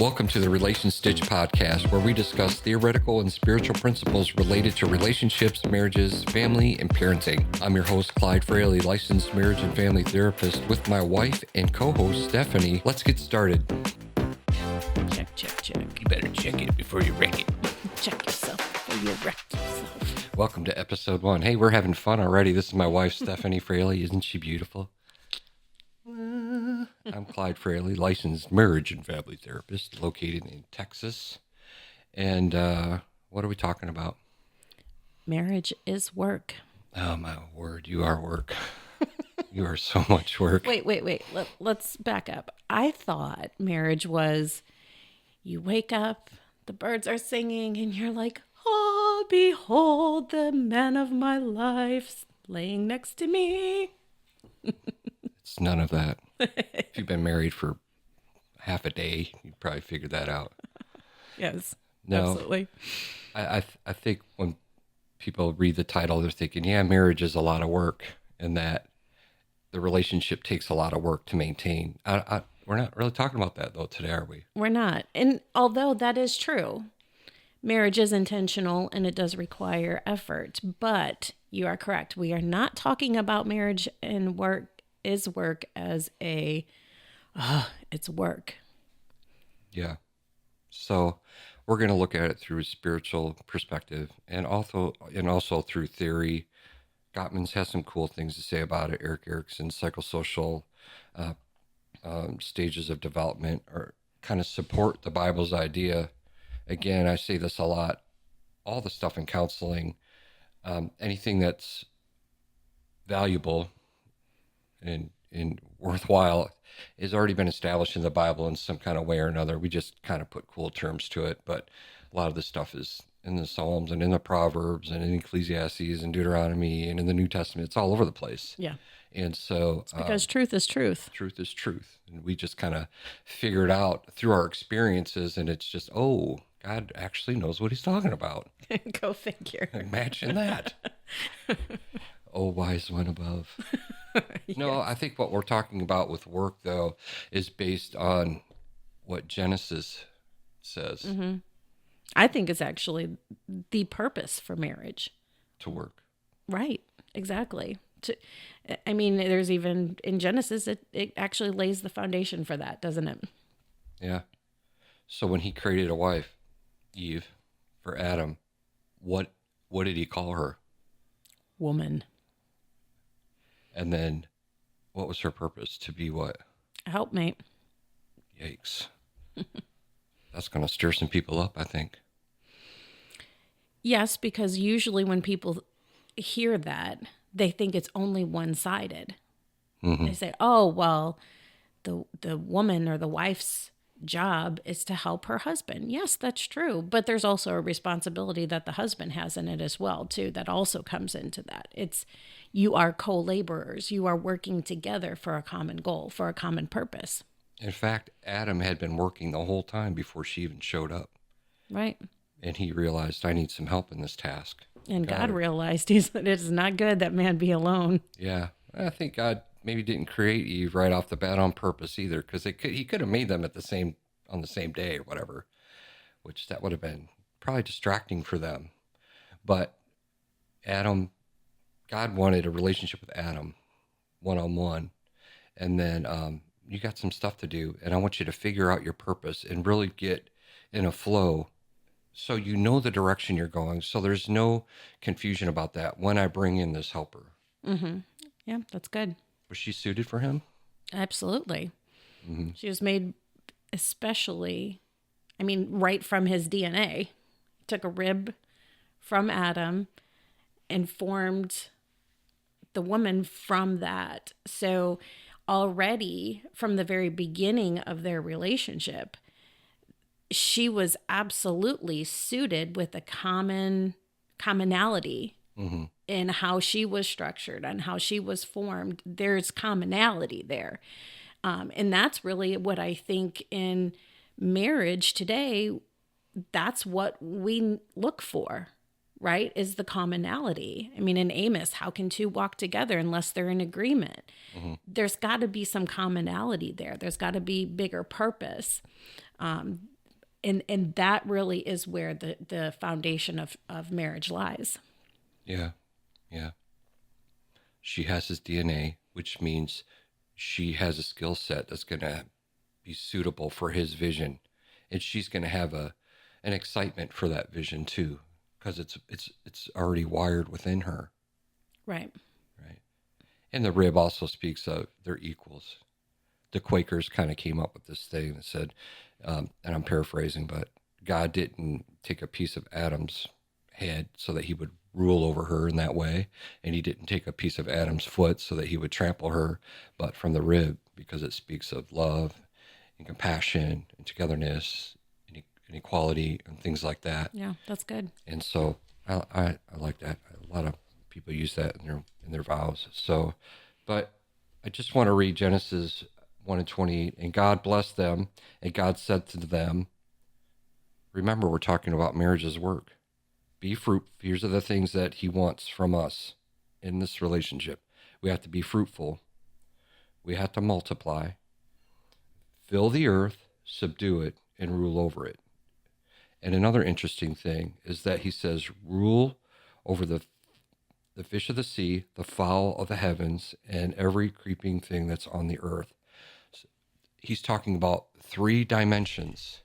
Welcome to the Relation Stitch podcast, where we discuss theoretical and spiritual principles related to relationships, marriages, family, and parenting. I'm your host, Clyde Fraley, licensed marriage and family therapist, with my wife and co-host, Stephanie. Let's get started. Check. You better check it before you wreck it. Check yourself before you wreck yourself. Welcome to episode 1. Hey, we're having fun already. This is my wife, Stephanie Fraley. Isn't she beautiful? I'm Clyde Fraley, licensed marriage and family therapist located in Texas. And what are we talking about? Marriage is work. Oh, my word. You are work. You are so much work. Wait. Let's back up. I thought marriage was you wake up, the birds are singing, and you're like, oh, behold the man of my life laying next to me. It's none of that. If you've been married for half a day, you probably figured that out. Yes, No, absolutely. I think when people read the title, they're thinking, yeah, marriage is a lot of work, and that the relationship takes a lot of work to maintain. We're not really talking about that, though, today, are we? We're not. And although that is true, marriage is intentional and it does require effort. But you are correct. We are not talking about marriage and work as it's work. Yeah. So we're going to look at it through a spiritual perspective and also through theory. Gottman's has some cool things to say about it. Erik Erikson's psychosocial stages of development or kind of support the Bible's idea. Again, I say this a lot. All the stuff in counseling, anything that's valuable and worthwhile has already been established in the Bible in some kind of way or another. We just kind of put cool terms to it, but a lot of this stuff is in the Psalms and in the Proverbs and in Ecclesiastes and Deuteronomy and in the New Testament. It's all over the place. Yeah. And so It's because truth is truth. Truth is truth. And we just kind of figure it out through our experiences, and it's just, oh, God actually knows what he's talking about. Go figure. Imagine that. Oh, wise one above. Yes. No, I think what we're talking about with work, though, is based on what Genesis says. Mm-hmm. I think it's actually the purpose for marriage. To work. Right. Exactly. There's even in Genesis, it actually lays the foundation for that, doesn't it? Yeah. So when he created a wife, Eve, for Adam, what did he call her? Woman. And then what was her purpose? To be what? A helpmate. Yikes. That's going to stir some people up, I think. Yes, because usually when people hear that, they think it's only one-sided. Mm-hmm. They say, oh, well, the woman or the wife's job is to help her husband. Yes, that's true. But there's also a responsibility that the husband has in it as well, too, that also comes into that. You are co-laborers. You are working together for a common goal, for a common purpose. In fact, Adam had been working the whole time before she even showed up. Right. And he realized, I need some help in this task. And God realized it is not good that man be alone. Yeah. I think God maybe didn't create Eve right off the bat on purpose either, because he could have made them on the same day or whatever, which that would have been probably distracting for them. But God wanted a relationship with Adam, one-on-one. And then you got some stuff to do, and I want you to figure out your purpose and really get in a flow so you know the direction you're going, so there's no confusion about that when I bring in this helper. Mm-hmm. Yeah, that's good. Was she suited for him? Absolutely. Mm-hmm. She was made right from his DNA. Took a rib from Adam and formed the woman from that. So already from the very beginning of their relationship, she was absolutely suited with a commonality mm-hmm. in how she was structured and how she was formed. There's commonality there. And that's really what I think in marriage today, that's what we look for, right? Is the commonality. I mean, in Amos, how can two walk together unless they're in agreement? Mm-hmm. There's got to be some commonality there. There's got to be bigger purpose. And that really is where the foundation of marriage lies. Yeah. Yeah. She has his DNA, which means she has a skill set that's going to be suitable for his vision. And she's going to have an excitement for that vision too, because it's already wired within her. Right. Right. And the rib also speaks of they're equals. The Quakers kind of came up with this thing that said, and I'm paraphrasing, but God didn't take a piece of Adam's head so that he would rule over her in that way, and he didn't take a piece of Adam's foot so that he would trample her, but from the rib, because it speaks of love and compassion and togetherness and equality and things like that. Yeah, that's good. And so I like that. A lot of people use that in their vows. So, but I just want to read Genesis 1:28. And God blessed them, and God said to them, remember, we're talking about marriage's work. Be fruitful. Here's are the things that he wants from us in this relationship. We have to be fruitful. We have to multiply. Fill the earth, subdue it, and rule over it. And another interesting thing is that he says, rule over the fish of the sea, the fowl of the heavens, and every creeping thing that's on the earth. He's talking about 3 dimensions,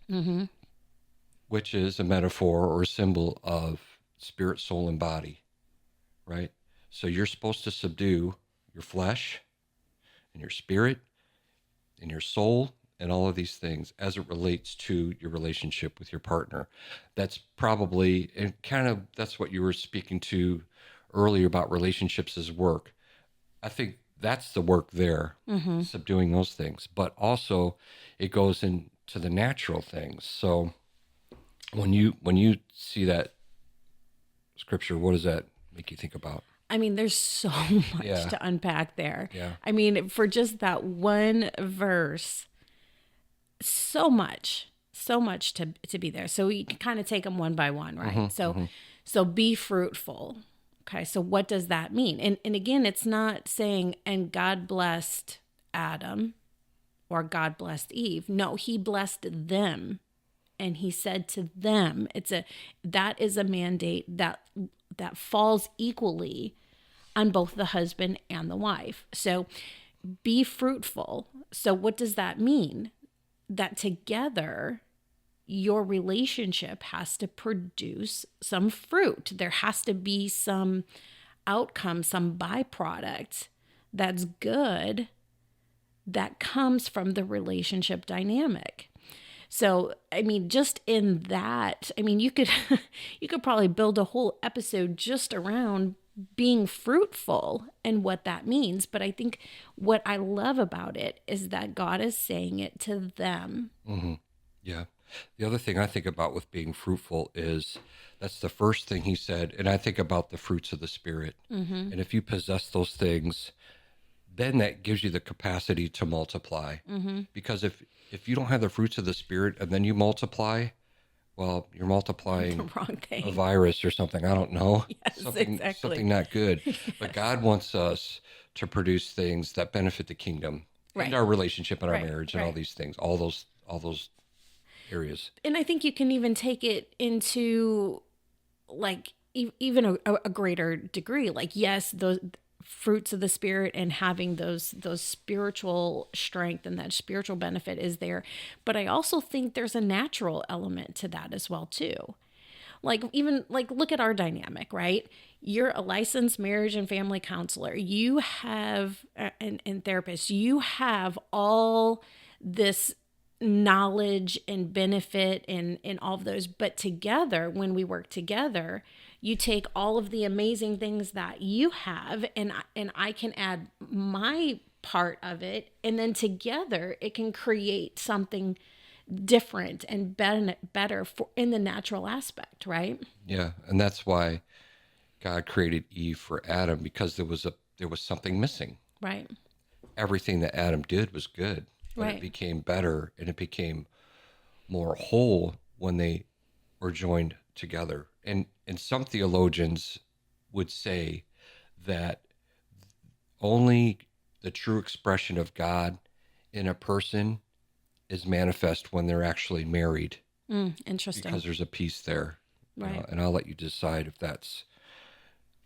which is a metaphor or a symbol of spirit, soul, and body, right? So you're supposed to subdue your flesh and your spirit and your soul and all of these things as it relates to your relationship with your partner. That's probably, and kind of, that's what you were speaking to earlier about relationships as work. I think that's the work there, subduing those things. But also it goes into the natural things. So when you see that scripture, what does that make you think about? I mean, there's so much to unpack there. Yeah. I mean, for just that one verse, so much to be there. So we can kind of take them one by one, right? So be fruitful. Okay, so what does that mean? And again, it's not saying, and God blessed Adam or God blessed Eve. No, he blessed them. And he said to them, that is a mandate that falls equally on both the husband and the wife. So be fruitful. So what does that mean? That together your relationship has to produce some fruit. There has to be some outcome, some byproduct that's good that comes from the relationship dynamic. So, I mean, just in that, I mean, you could probably build a whole episode just around being fruitful and what that means. But I think what I love about it is that God is saying it to them. Yeah. The other thing I think about with being fruitful is that's the first thing he said. And I think about the fruits of the Spirit. And if you possess those things, then that gives you the capacity to multiply. Because if you don't have the fruits of the Spirit and then you multiply, well, you're multiplying The wrong thing. a virus or something. I don't know. Yes, something exactly. not good. But God wants us to produce things that benefit the kingdom Right. and our relationship and our Right, marriage and all right. these things, all those areas. And I think you can even take it into like even a greater degree. Like, yes, those fruits of the Spirit and having those spiritual strength and that spiritual benefit is there. But I also think there's a natural element to that as well too. Like, even like, look at our dynamic, right? You're a licensed marriage and family counselor. You have, and therapist, you have all this knowledge and benefit and all of those. But together, when we work together, you take all of the amazing things that you have, and I can add my part of it. And then together, it can create something different and better for in the natural aspect, right? Yeah, and that's why God created Eve for Adam, because there was something missing. Right. Everything that Adam did was good, but Right. it became better and it became more whole when they were joined together. And some theologians would say that only the true expression of God in a person is manifest when they're actually married Interesting. because there's a piece there. Right. And I'll let you decide if that's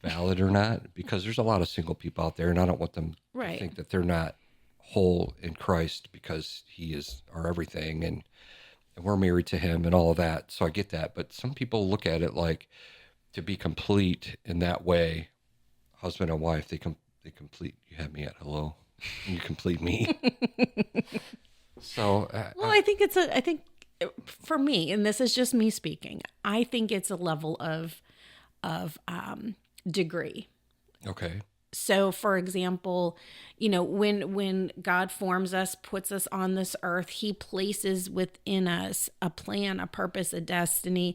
valid or not, because there's a lot of single people out there, and I don't want them to Right. think that they're not whole in Christ because he is our everything, and we're married to him and all of that. So I get that. But some people look at it like to be complete in that way, husband and wife, they complete, you have me at hello, and you complete me. So, Well, I think for me, and this is just me speaking, I think it's a level of degree. okay. So, for example, when God forms us, puts us on this earth, he places within us a plan, a purpose, a destiny.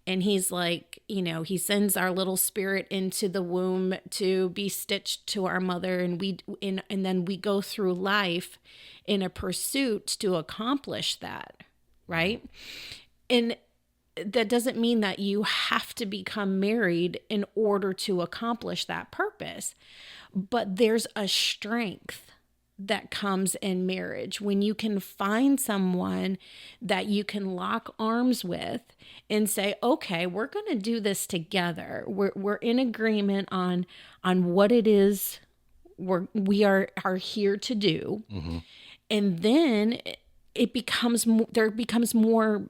And he's like, he sends our little spirit into the womb to be stitched to our mother. And then we go through life in a pursuit to accomplish that. Right. And that doesn't mean that you have to become married in order to accomplish that purpose. But there's a strength that comes in marriage when you can find someone that you can lock arms with and say, okay, we're going to do this together. We're in agreement on what it is we are here to do. Mm-hmm. And then there becomes more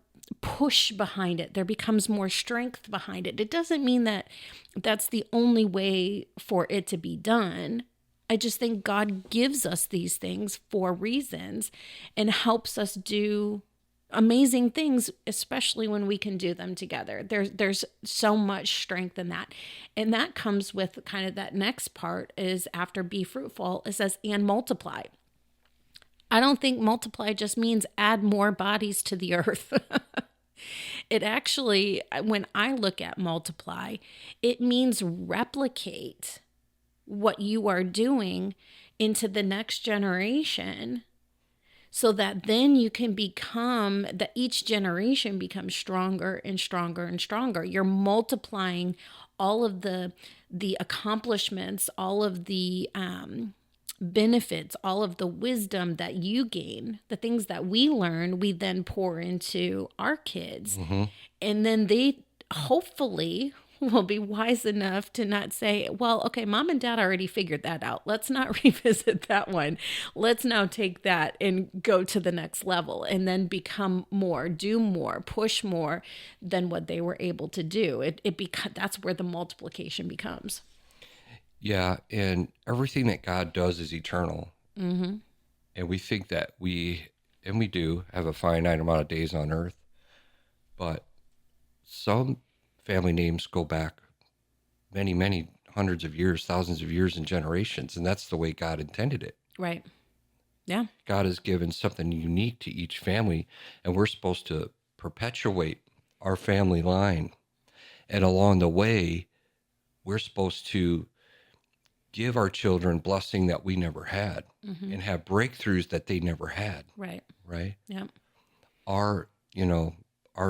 push behind it. There becomes more strength behind it. It doesn't mean that that's the only way for it to be done. I just think God gives us these things for reasons and helps us do amazing things, especially when we can do them together. There's so much strength in that. And that comes with kind of that next part is after be fruitful, it says, and multiply. I don't think multiply just means add more bodies to the earth. It actually, when I look at multiply, it means replicate what you are doing into the next generation so that then you can that each generation becomes stronger and stronger and stronger. You're multiplying all of the accomplishments, all of the benefits, all of the wisdom that you gain, the things that we learn, we then pour into our kids. Mm-hmm. And then they hopefully will be wise enough to not say, well, okay, mom and dad already figured that out. Let's not revisit that one. Let's now take that and go to the next level and then become more, do more, push more than what they were able to do. That's where the multiplication becomes. Yeah, and everything that God does is eternal. Mm-hmm. And we think that we do have a finite amount of days on earth, but some family names go back many, many hundreds of years, thousands of years, and generations, and that's the way God intended it. Right. Yeah. God has given something unique to each family, and we're supposed to perpetuate our family line. And along the way, we're supposed to give our children blessing that we never had, Mm-hmm. and have breakthroughs that they never had. Right. Right. Yeah. Our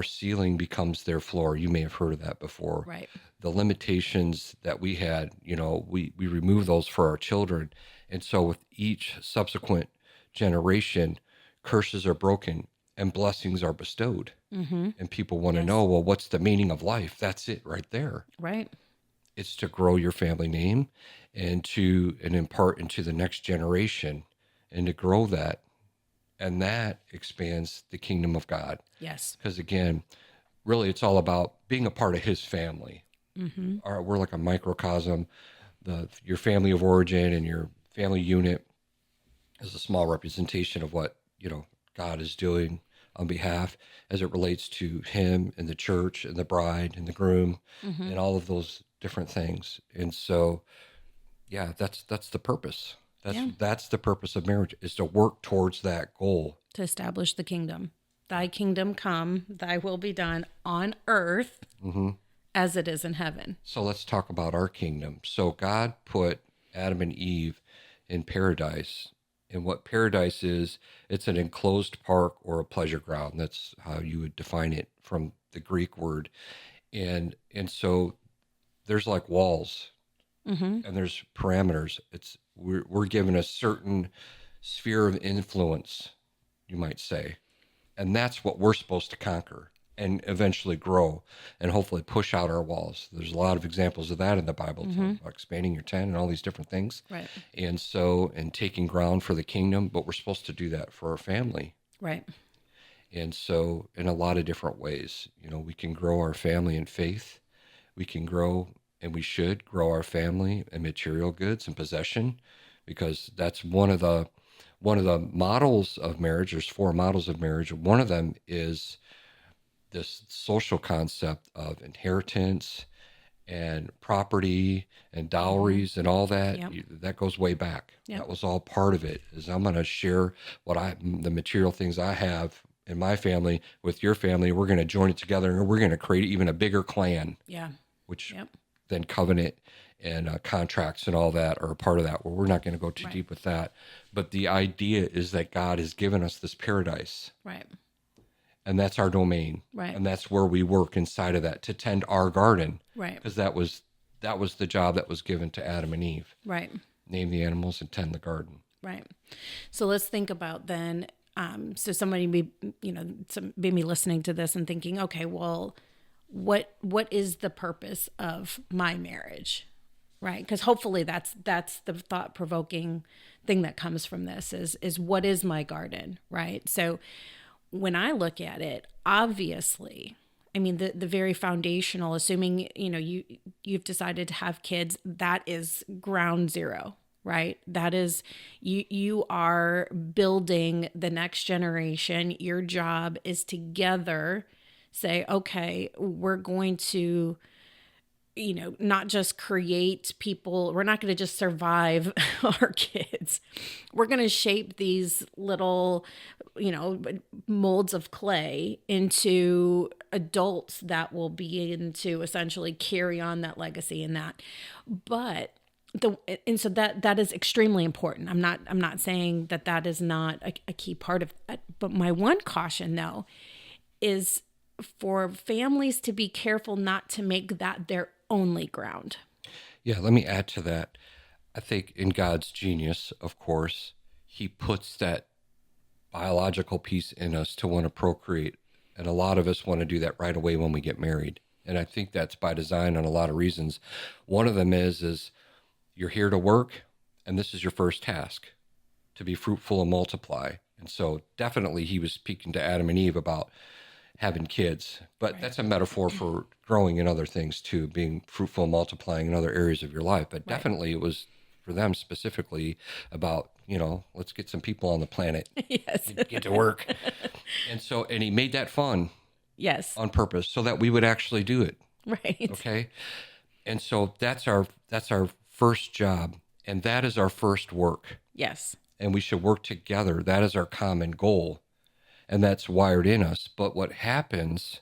ceiling becomes their floor. You may have heard of that before. Right. The limitations that we had, we remove those for our children. And so with each subsequent generation, curses are broken and blessings are bestowed. Mm-hmm. And people want to Yes. know, well, what's the meaning of life? That's it right there. Right. It's to grow your family name and impart into the next generation and to grow that. And that expands the kingdom of God. Yes. Because again, really it's all about being a part of his family. Mm-hmm. We're like a microcosm. Your family of origin and your family unit is a small representation of what, God is doing on behalf as it relates to him and the church and the bride and the groom Mm-hmm. and all of those different things. And so, yeah, that's the purpose. That's the purpose of marriage, is to work towards that goal. To establish the kingdom. Thy kingdom come, thy will be done on earth Mm-hmm. as it is in heaven. So let's talk about our kingdom. So God put Adam and Eve in paradise. And what paradise is, it's an enclosed park or a pleasure ground. That's how you would define it from the Greek word. And so there's like walls, Mm-hmm. and there's parameters. We're given a certain sphere of influence, you might say. And that's what we're supposed to conquer. and eventually grow and hopefully push out our walls. There's a lot of examples of that in the Bible, about expanding your tent and all these different things. Right. And taking ground for the kingdom, but we're supposed to do that for our family. Right. And so in a lot of different ways, we can grow our family in faith. We can grow, and we should grow our family in material goods and possession, because that's one of the models of marriage. There's 4 models of marriage. One of them is this social concept of inheritance and property and dowries and all that. Yep. That goes way back. Yep. That was all part of it. Is I'm going to share the material things I have in my family with your family. We're going to join it together, and we're going to create even a bigger clan. Yeah. Which Yep. then covenant and contracts and all that are a part of that. Well, we're not going to go too Right. deep with that. But the idea is that God has given us this paradise, Right. and that's our domain. Right. And that's where we work inside of that, to tend our garden. Right. Because that was the job that was given to Adam and Eve. Right. Name the animals and tend the garden. Right. So let's think about then. So somebody may be listening to this and thinking, okay, well, what is the purpose of my marriage? Right. Because hopefully that's the thought provoking thing that comes from this is what is my garden? Right. So when I look at it, obviously, I mean, the very foundational, assuming, you've decided to have kids, that is ground zero, right? That is, you are building the next generation. Your job is together say, okay, we're going to, not just create people. We're not going to just survive our kids. We're going to shape these little, molds of clay into adults that will begin to essentially carry on that legacy and that. But so that is extremely important. I'm not saying that is not a key part of that. But my one caution though is for families to be careful not to make that their only ground. Yeah, let me add to that. I think in God's genius, of course, he puts that biological piece in us to want to procreate. And a lot of us want to do that right away when we get married. And I think that's by design on a lot of reasons. One of them is you're here to work, and this is your first task, to be fruitful and multiply. And so definitely he was speaking to Adam and Eve about having kids, but right. That's a metaphor for growing in other things too, being fruitful and multiplying in other areas of your life. But right. Definitely it was for them specifically about, let's get some people on the planet. Yes. Get to work. And he made that fun. Yes. On purpose so that we would actually do it. Right. Okay. And so that's our first job, and that is our first work. Yes. And we should work together. That is our common goal. And that's wired in us. But what happens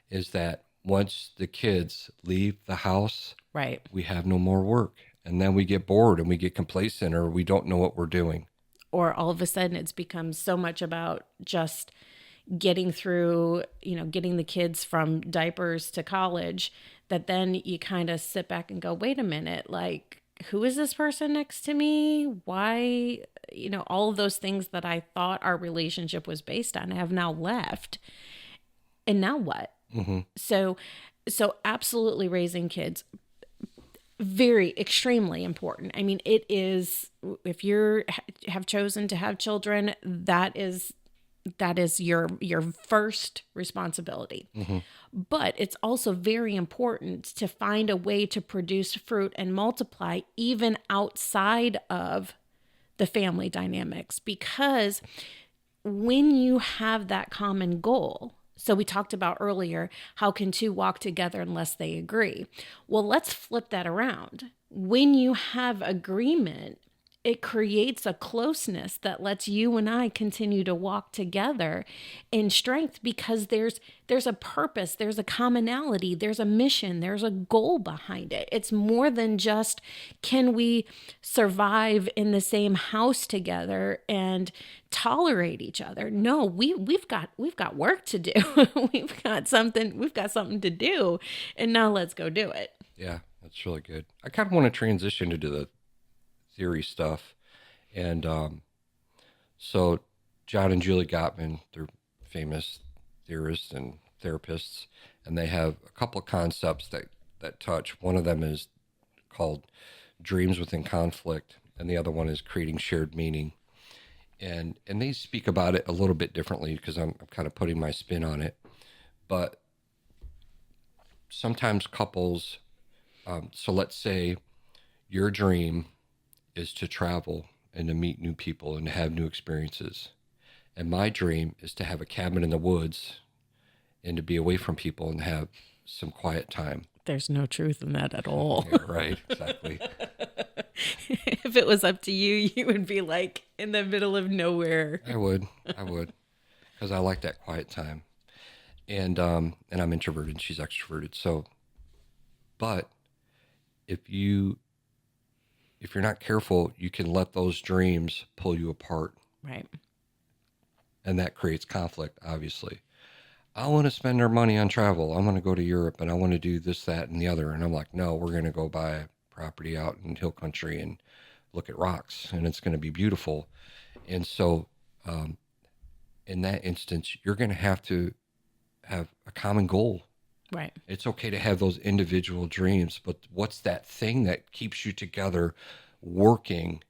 is that once the kids leave the house, right, we have no more work. And then we get bored and we get complacent, or we don't know what we're doing. Or all of a sudden it's become so much about just getting through, getting the kids from diapers to college, that then you kind of sit back and go, wait a minute, like, who is this person next to me? Why, all of those things that I thought our relationship was based on have now left. And now what? Mm-hmm. So absolutely raising kids, very extremely important. I mean, it is, if you have chosen to have children, that is your first responsibility. Mm-hmm. But it's also very important to find a way to produce fruit and multiply even outside of the family dynamics, because when you have that common goal, so we talked about earlier, how can two walk together unless they agree? Well, let's flip that around. When you have agreement, it creates a closeness that lets you and I continue to walk together in strength, because there's a purpose, there's a commonality, there's a mission, there's a goal behind it. It's more than just, can we survive in the same house together and tolerate each other? No, we've got work to do. we've got something to do, and now let's go do it. Yeah, that's really good. I kind of want to transition into the theory stuff. And so John and Julie Gottman, they're famous theorists and therapists, and they have a couple of concepts that touch. One of them is called dreams within conflict, and the other one is creating shared meaning. And they speak about it a little bit differently because I'm kind of putting my spin on it. But sometimes couples, so let's say your dream is to travel and to meet new people and to have new experiences. And my dream is to have a cabin in the woods and to be away from people and have some quiet time. There's no truth in that at all. Yeah, right, exactly. If it was up to you, you would be like in the middle of nowhere. I would, because I like that quiet time. And I'm introverted and she's extroverted. So, but if you're not careful, you can let those dreams pull you apart. Right. And that creates conflict, obviously. I want to spend our money on travel. I want to go to Europe and I want to do this, that, and the other. And I'm like, no, we're going to go buy property out in hill country and look at rocks and it's going to be beautiful. And so, in that instance, you're going to have a common goal. Right. It's okay to have those individual dreams, but what's that thing that keeps you together working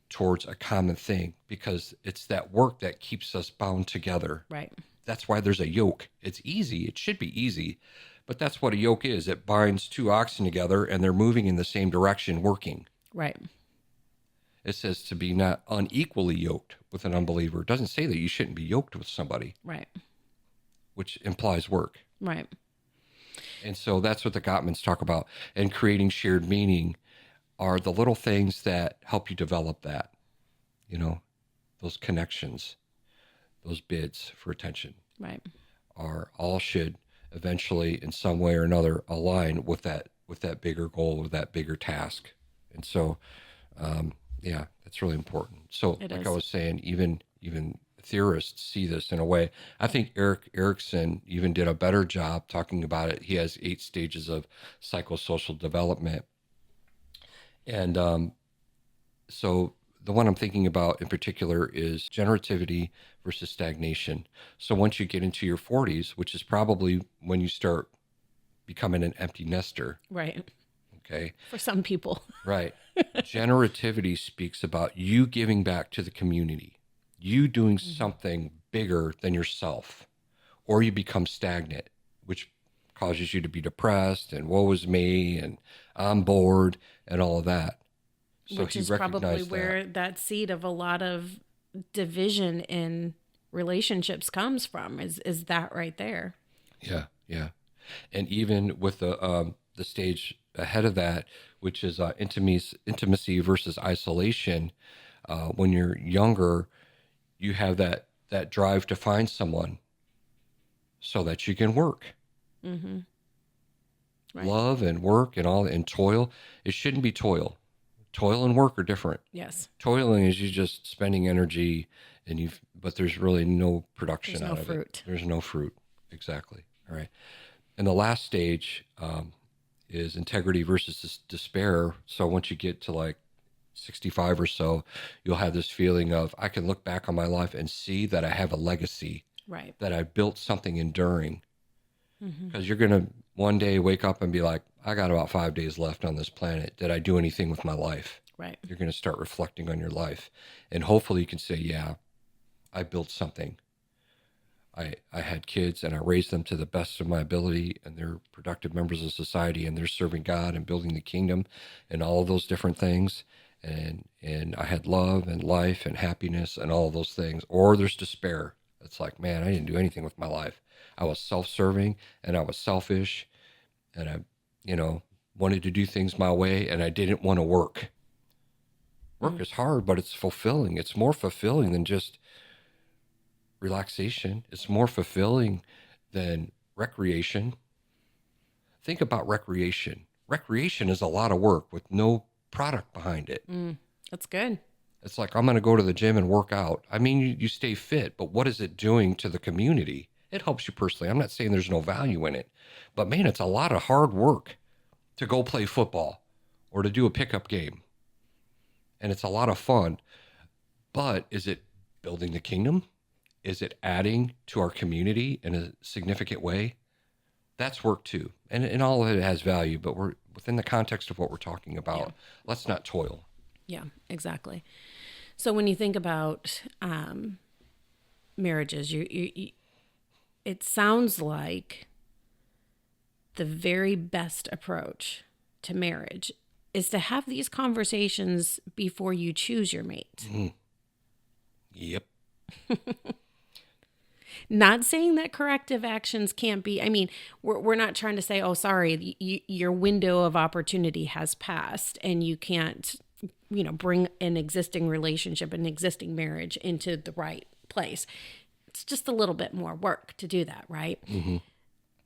towards a common thing? Because it's that work that keeps us bound together. Right. That's why there's a yoke. It's easy. It should be easy, but that's what a yoke is. It binds two oxen together and they're moving in the same direction, working. Right. It says to be not unequally yoked with an unbeliever. It doesn't say that you shouldn't be yoked with somebody. Right. Which implies work. Right. And so that's what the Gottmans talk about. And creating shared meaning are the little things that help you develop that, those connections, those bids for attention. Right. Are all should eventually in some way or another align with that bigger goal, with that bigger task. And so, that's really important. So like I was saying, even theorists see this in a way. I think Erik Erikson even did a better job talking about it. He has 8 stages of psychosocial development. And so the one I'm thinking about in particular is generativity versus stagnation. So once you get into your 40s, which is probably when you start becoming an empty nester. Right. Okay. For some people. Right. Generativity speaks about you giving back to the community, you doing something bigger than yourself, or you become stagnant, which causes you to be depressed and woe is me and I'm bored and all of that. So which is probably where that seed of a lot of division in relationships comes from is that right there. Yeah. Yeah. And even with the stage ahead of that, which is intimacy versus isolation. When you're younger, you have that drive to find someone so that you can work. Mm-hmm. Right. Love and work and toil. It shouldn't be toil. Toil and work are different. Yes. Toiling is you just spending energy but there's really no production out of fruit. it. There's no fruit. Exactly. All right. And the last stage is integrity versus despair. So once you get to like 65 or so, you'll have this feeling of, I can look back on my life and see that I have a legacy. Right. That I built something enduring. Mm-hmm. Because you're going to one day wake up and be like, I got about 5 days left on this planet. Did I do anything with my life? Right. You're going to start reflecting on your life. And hopefully you can say, yeah, I built something. I had kids and I raised them to the best of my ability and they're productive members of society and they're serving God and building the kingdom and all of those different things. And I had love and life and happiness and all of those things. Or there's despair. It's like, man, I didn't do anything with my life. I was self-serving and I was selfish and I, wanted to do things my way and I didn't want to work. Work is hard, but it's fulfilling. It's more fulfilling than just relaxation. It's more fulfilling than recreation. Think about recreation. Recreation is a lot of work with no product behind it. That's good. It's like, I'm going to go to the gym and work out. I mean, you stay fit, but what is it doing to the community? It helps you personally. I'm not saying there's no value in it, but man, it's a lot of hard work to go play football or to do a pickup game. And it's a lot of fun, but is it building the kingdom? is it adding to our community in a significant way? That's work too. And all of it has value, but we're within the context of what we're talking about. Yeah. Let's not toil. Yeah, exactly. So when you think about marriages, it sounds like the very best approach to marriage is to have these conversations before you choose your mate. Yep. Not saying that corrective actions can't be, I mean, we're not trying to say, oh, sorry, your window of opportunity has passed and you can't, bring an existing relationship, an existing marriage into the right place. It's just a little bit more work to do that, right? Mm-hmm.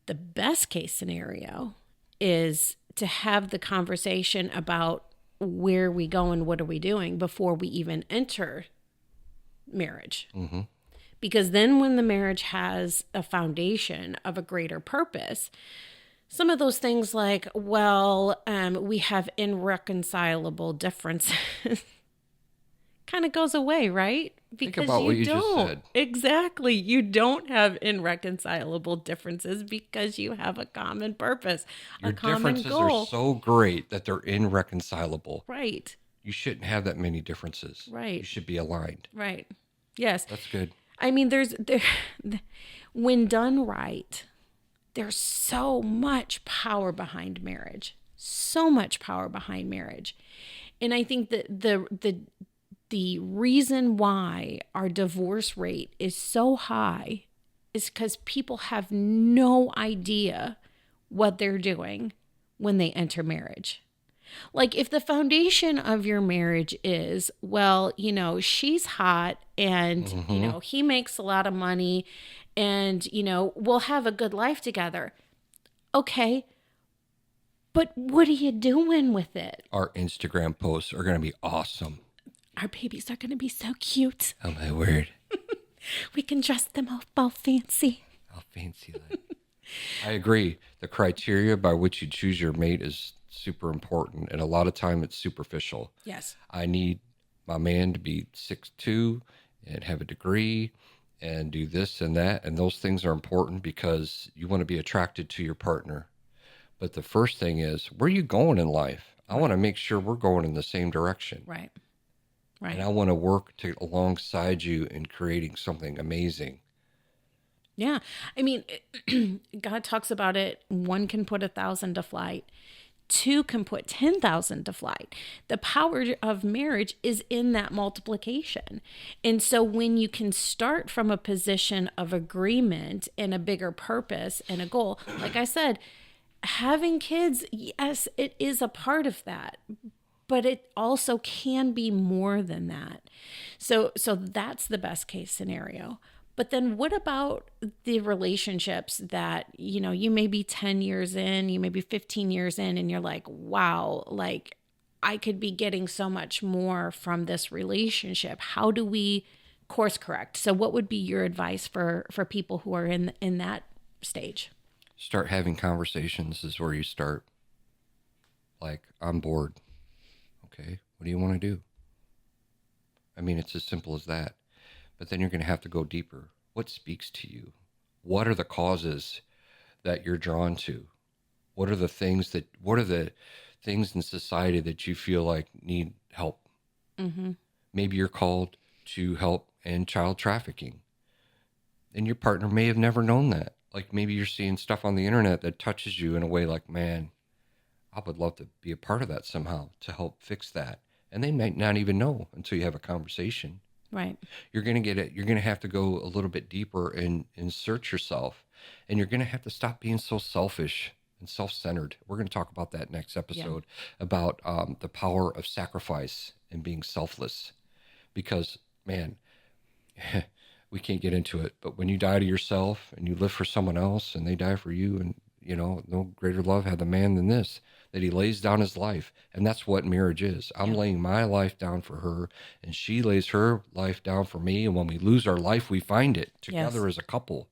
The best case scenario is to have the conversation about where we go and what are we doing before we even enter marriage. Mm-hmm. Because then when the marriage has a foundation of a greater purpose, some of those things like, we have irreconcilable differences kind of goes away, right? Because Think about what you just said. Exactly. You don't have irreconcilable differences because you have a common purpose, Your a common differences goal. are so great that they're irreconcilable. Right. You shouldn't have that many differences. Right. You should be aligned. Right. Yes. That's good. I mean, when done right, there's so much power behind marriage. So much power behind marriage. And I think that the reason why our divorce rate is so high is because people have no idea what they're doing when they enter marriage. Like if the foundation of your marriage is, she's hot and, he makes a lot of money and, we'll have a good life together. Okay. But what are you doing with it? Our Instagram posts are going to be awesome. Our babies are going to be so cute. Oh, my word. We can dress them all fancy. How fancy that. I agree. The criteria by which you choose your mate is super important. And a lot of time it's superficial. Yes. I need my man to be 6'2" and have a degree and do this and that. And those things are important because you want to be attracted to your partner. But the first thing is, where are you going in life? I want to make sure we're going in the same direction. Right. Right. And I want to work alongside you in creating something amazing. Yeah. I mean, God talks about it. 1 can put 1,000 to flight. 2 can put 10,000 to flight. The power of marriage is in that multiplication. And so when you can start from a position of agreement and a bigger purpose and a goal, like I said, having kids, yes, it is a part of that. But it also can be more than that. So that's the best case scenario. But then what about the relationships that, you may be 10 years in, you may be 15 years in, and you're like, wow, like I could be getting so much more from this relationship. How do we course correct? So what would be your advice for people who are in that stage? Start having conversations is where you start. Like, I'm bored. Okay, what do you want to do? I mean, it's as simple as that. But then you're going to have to go deeper. What speaks to you? What are the causes that you're drawn to? What are the things in society that you feel like need help? Mm-hmm. Maybe you're called to help in child trafficking. And your partner may have never known that. Like maybe you're seeing stuff on the internet that touches you in a way like, man, I would love to be a part of that somehow to help fix that. And they might not even know until you have a conversation. Right. You're going to get it. You're going to have to go a little bit deeper and search yourself. And you're going to have to stop being so selfish and self-centered. We're going to talk about that next episode about the power of sacrifice and being selfless. Because, man, we can't get into it. But when you die to yourself and you live for someone else and they die for you, and, no greater love had the man than this, that he lays down his life. And that's what marriage is. I'm laying my life down for her, and she lays her life down for me. And when we lose our life, we find it together as a couple,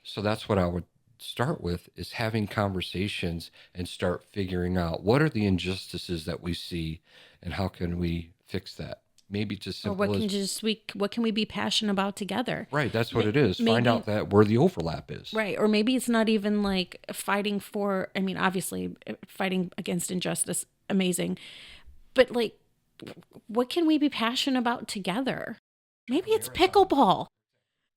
So that's what I would start with, is having conversations and start figuring out what are the injustices that we see and how can we fix that. maybe just Or simple what can we be passionate about together? right. That's what it is. Find Maybe, out that where the overlap is. right. Or maybe it's not even like fighting for, I mean, obviously fighting against injustice, amazing. But like, what can we be passionate about together? Maybe it's pickleball.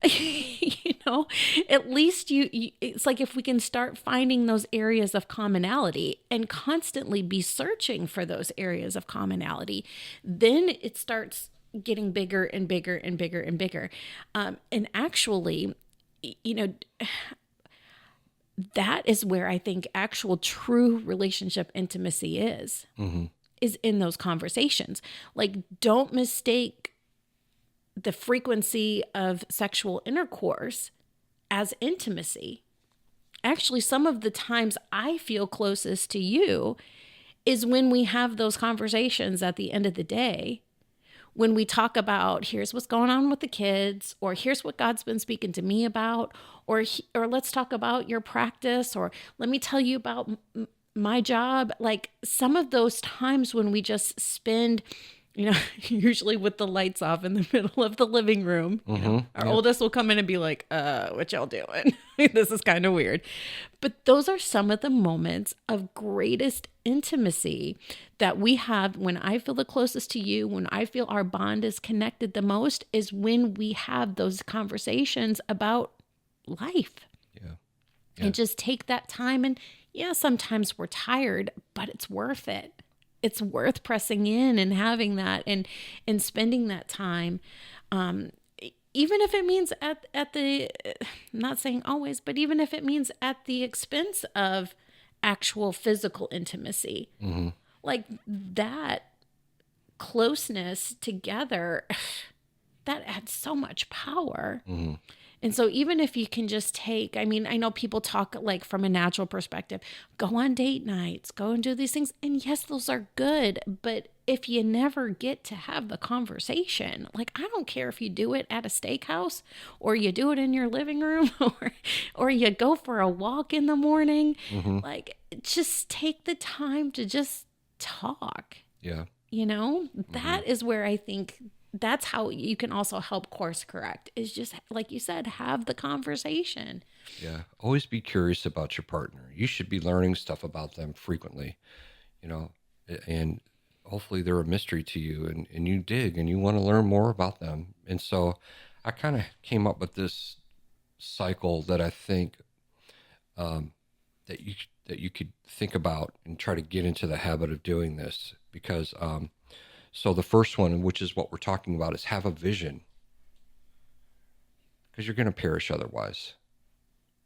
You know, at least it's like if we can start finding those areas of commonality and constantly be searching for those areas of commonality, then it starts getting bigger and bigger and bigger and bigger. And actually, you know, that is where I think actual true relationship intimacy is in those conversations. Like, don't mistake the frequency of sexual intercourse as intimacy. Actually, some of the times I feel closest to you is when we have those conversations at the end of the day, when we talk about here's what's going on with the kids, or here's what God's been speaking to me about, or let's talk about your practice, or let me tell you about my job. Like some of those times when we just spend, you know, usually with the lights off in the middle of the living room, you know, our oldest will come in and be like, what y'all doing? This is kind of weird. But those are some of the moments of greatest intimacy that we have when I feel the closest to you, when I feel our bond is connected the most, is when we have those conversations about life. Yeah. And just take that time. And yeah, sometimes we're tired, but it's worth it. It's worth pressing in and having that and spending that time. Even if it means at the, I'm not saying always, but even if it means at the expense of actual physical intimacy, like that closeness together, that adds so much power. And so even if you can just take, I mean, I know people talk like from a natural perspective, go on date nights, go and do these things. And yes, those are good. But if you never get to have the conversation, like, I don't care if you do it at a steakhouse or you do it in your living room or you go for a walk in the morning, like just take the time to just talk. Yeah. You know, that is where I think that's how you can also help course correct, is just like you said, have the conversation. Yeah. Always be curious about your partner. You should be learning stuff about them frequently, you know, and hopefully they're a mystery to you and you dig and you want to learn more about them. And so I kind of came up with this cycle that I think that you could think about and try to get into the habit of doing this because so the first one, which is what we're talking about, is have a vision. Because you're going to perish otherwise.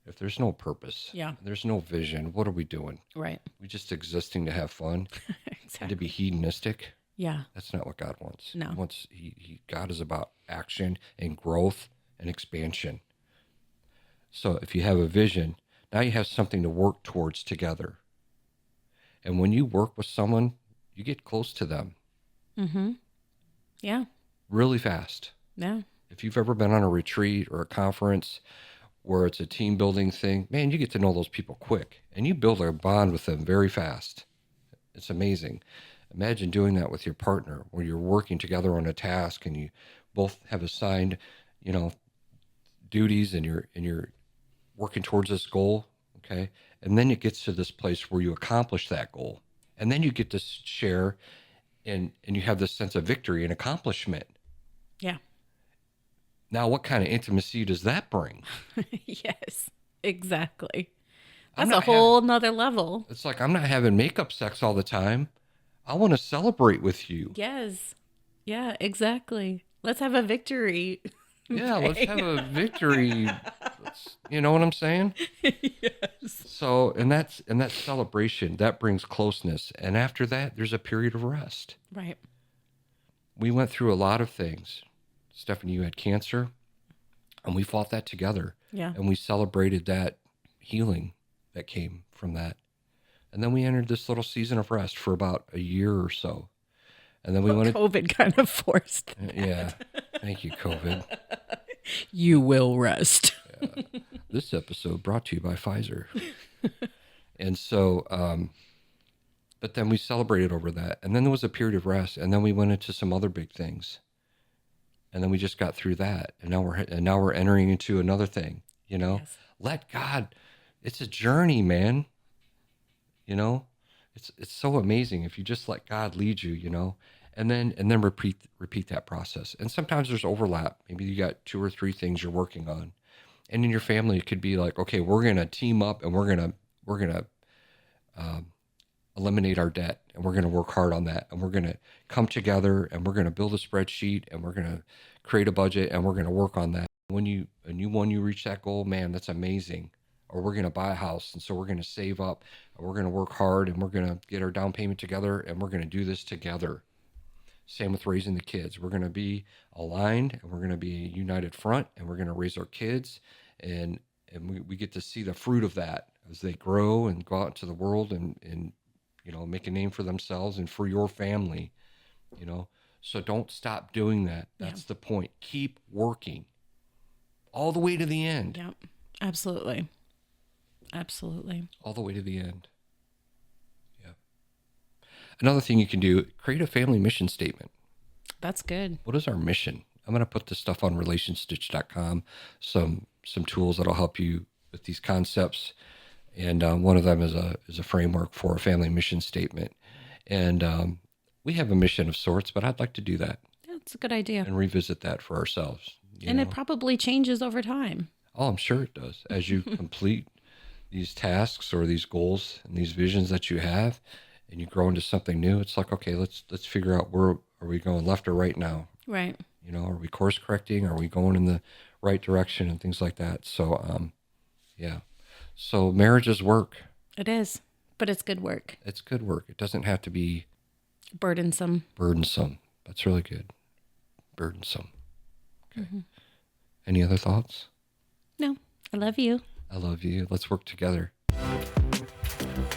If there's no purpose, there's no vision, what are we doing? Right. We just existing to have fun Exactly. and to be hedonistic. Yeah. That's not what God wants. No. God is about action and growth and expansion. So if you have a vision, now you have something to work towards together. And when you work with someone, you get close to them. Yeah. Really fast. Yeah. If you've ever been on a retreat or a conference where it's a team building thing, man, you get to know those people quick and you build a bond with them very fast. It's amazing. Imagine doing that with your partner where you're working together on a task and you both have assigned, you know, duties and you're working towards this goal. Okay. And then it gets to this place where you accomplish that goal and then you get to share and you have this sense of victory and accomplishment. Yeah. Now, what kind of intimacy does that bring? Yes, exactly. That's a whole nother level. It's like, I'm not having makeup sex all the time. I want to celebrate with you. Yes. Yeah, exactly. Let's have a victory. Yeah, let's have a victory. You know what I'm saying? Yes. So, and that celebration, that brings closeness. And after that, there's a period of rest. Right. We went through a lot of things. Stephanie, you had cancer, and we fought that together. Yeah. And we celebrated that healing that came from that. And then we entered this little season of rest for about a year or so. And then we went. COVID kind of forced that. Yeah. Thank you, COVID. You will rest. Yeah. This episode brought to you by Pfizer. And so, But then we celebrated over that. And then there was a period of rest. And then we went into some other big things. And then we just got through that. And now we're entering into another thing, you know? Yes. Let God, it's a journey, man. You know, it's so amazing if you just let God lead you, you know, and then repeat that process. And sometimes there's overlap. Maybe you got 2 or 3 things you're working on. And in your family, it could be like, okay, we're going to team up and we're going to eliminate our debt, and we're going to work hard on that, and we're going to come together and we're going to build a spreadsheet and we're going to create a budget and we're going to work on that. When you reach that goal, man, that's amazing. Or we're going to buy a house, and so we're going to save up and we're going to work hard and we're going to get our down payment together and we're going to do this together. Same with raising the kids. We're going to be aligned and we're going to be a united front, and we're going to raise our kids, and we get to see the fruit of that as they grow and go out into the world and you know, make a name for themselves and for your family, you know. So don't stop doing that. That's the point. Keep working all the way to the end. Yep. Absolutely. Absolutely. All the way to the end. Yeah. Another thing you can do, create a family mission statement. That's good. What is our mission? I'm going to put this stuff on relationstitch.com, some tools that'll help you with these concepts. And one of them is a framework for a family mission statement. And we have a mission of sorts, but I'd like to do that. That's a good idea. And revisit that for ourselves. And it probably changes over time. Oh, I'm sure it does. As you complete these tasks or these goals and these visions that you have, and you grow into something new, it's like, okay, let's figure out, where are we going, left or right now? Right. You know, are we course correcting? Are we going in the right direction and things like that? So, yeah. So marriage is work. It is, but it's good work. It's good work. It doesn't have to be burdensome. That's really good. Burdensome. Okay. Mm-hmm. Any other thoughts? No. I love you. I love you. Let's work together.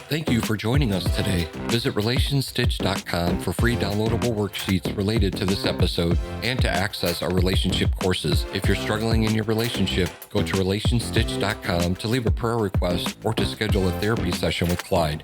Thank you for joining us today. Visit relationstitch.com for free downloadable worksheets related to this episode and to access our relationship courses. If you're struggling in your relationship, go to relationstitch.com to leave a prayer request or to schedule a therapy session with Clyde.